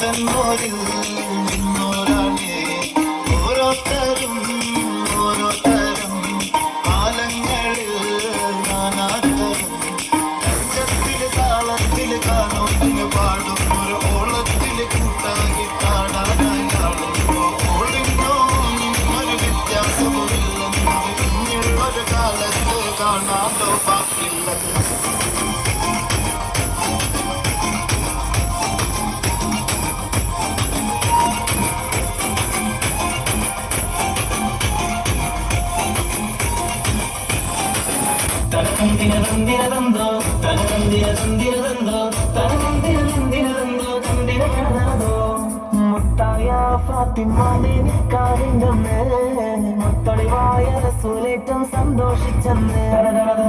തന്നോരിൽ നിന്നോരാണേ ഓരോരുത്തരും ഓരോ തരം കാലങ്ങളിൽ നാനാതരം കഞ്ചത്തില് താളത്തില് കാണോട്ടിന് പാടും ഒരു ഓളത്തില് കൂട്ടാകി കാണാനായാളും ഓളിനോ ഒരു വ്യത്യാസമില്ലെന്നത് പിന്നുള്ളൊരു കാലത്ത് കാണാതോ ബാക്കിയുള്ളത്. തനതന്തിരതന്തിരതന്തോ തനതന്തിരതന്തിരതന്തോ തനതന്തിരതന്തിരതന്തോ തന്തിരതന്തോ മുത്തായ ഫാത്തിമാന്റെ നിക്കാഹിന്റെ മുത്തളിവായ റസൂലേറ്റം സന്തോഷിച്ചെന്ന്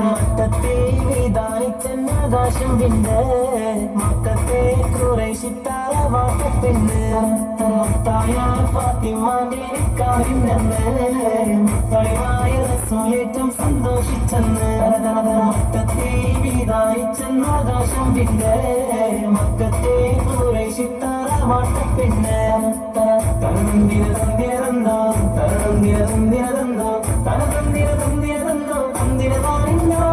മറ്റത്തെ വിധാനിച്ചെന്ന് ആകാശം പിന്നെ മക്കത്തെ കുറേശിത്താര വാക്കപ്പെണ്ണ് മുത്തായ ഫാത്തിമാന്റെ നിക്കാഹിന്റെ മുത്തളിവായ റസൂലേറ്റം സന്തോഷിച്ചെന്ന് മക്കത്തെ വിധാനിച്ചെന്ന് ആകാശം പിന്നെ മക്കത്തെ കുറേശിത്താര വാക്കപ്പെണ്ണ് തനതന്തിരതന്തിരതന്തോ തനതന്തിരതന്തിരതന്തോ തനതന്തിരതന്തിരതന്തോ തന്തിരതാനിന്നോ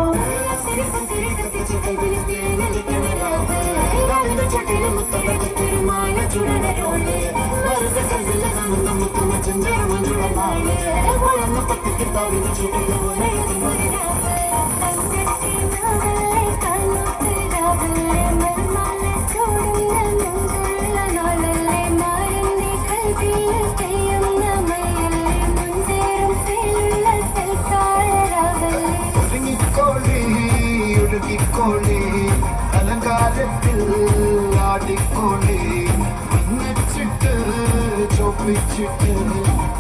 ഒഴുകിക്കോളി അലങ്കാരത്തിൽ ആടിക്കോളി മഞ്ഞച്ചിട്ട് ചോപ്പിച്ചിട്ട്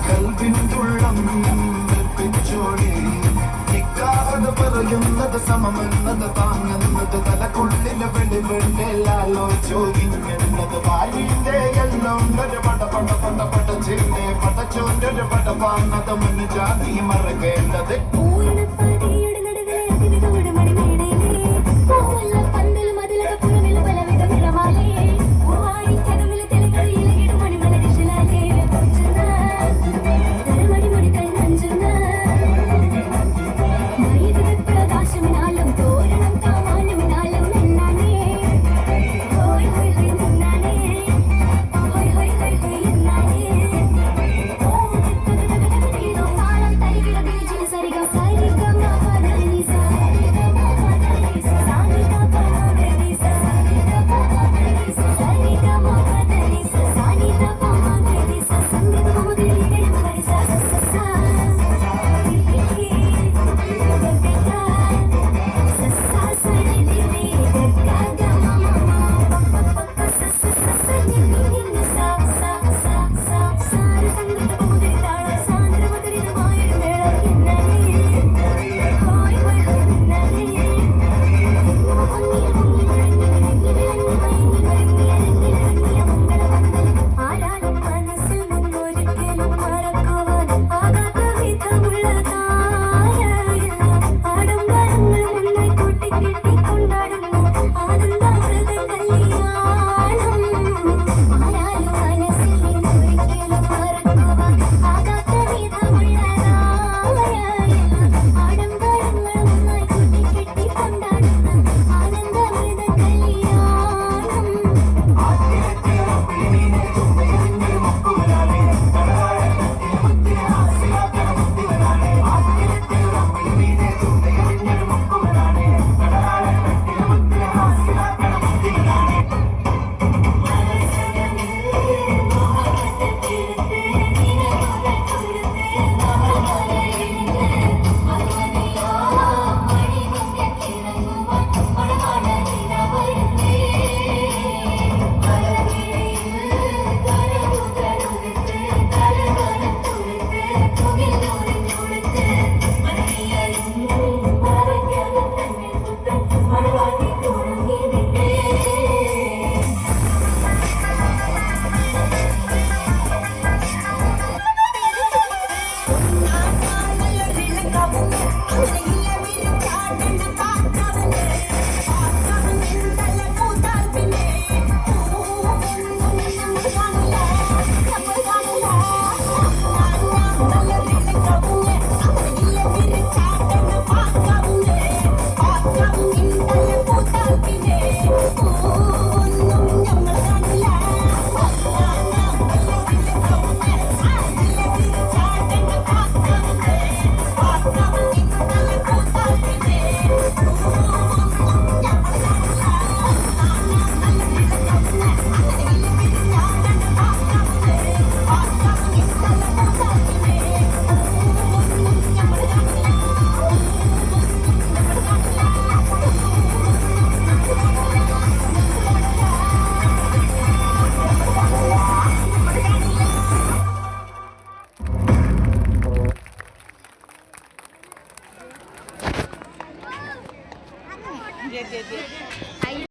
കൽവിൻ തുള്ളം നിർപ്പിച്ചോളി നിക്കാതെ പറയുന്നത് സമമെന്നത് താങ്ങുന്നത് തലക്കുള്ളിലെ വെളിവെള്ളാലോ ചോദിക്കുന്നത് വാലിന്റെ എല്ലാം ഒരു പട ചിന്നെ പടച്ചോന്റെ പട പാന്നത് മുന്നു ജാതി മറകേണ്ടത്. Sariga Dia.